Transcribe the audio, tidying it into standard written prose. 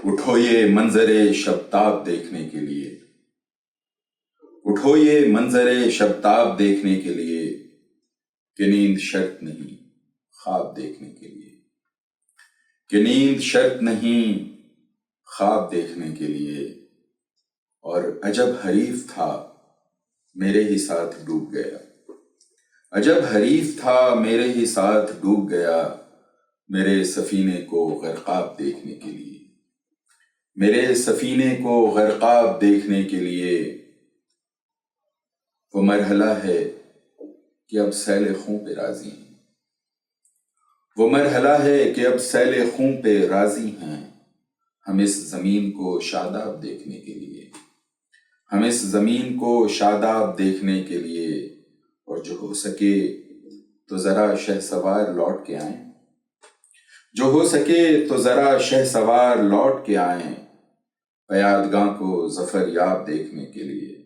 اٹھو یہ منظر شبتاب دیکھنے کے لیے، اٹھو یہ منظر شبتاب دیکھنے کے لیے، کہ نیند شرط نہیں خواب دیکھنے کے لیے، کہ نیند شرط نہیں خواب دیکھنے کے لیے۔ اور عجب حریف تھا میرے ہی ساتھ ڈوب گیا، عجب حریف تھا میرے ہی ساتھ ڈوب گیا، میرے سفینے کو غرقاب دیکھنے کے لیے، میرے سفینے کو غرقاب دیکھنے کے لیے۔ وہ مرحلہ ہے کہ اب سیل خوں پہ راضی ہیں، وہ مرحلہ ہے کہ اب سیل خوں پہ راضی ہیں، ہم اس زمین کو شاداب دیکھنے کے لیے، ہم اس زمین کو شاداب دیکھنے کے لیے۔ اور جو ہو سکے تو ذرا شہسوار لوٹ کے آئیں، جو ہو سکے تو ذرا شہسوار لوٹ کے آئیں، پیادگاں کو ظفر یاب دیکھنے کے لیے۔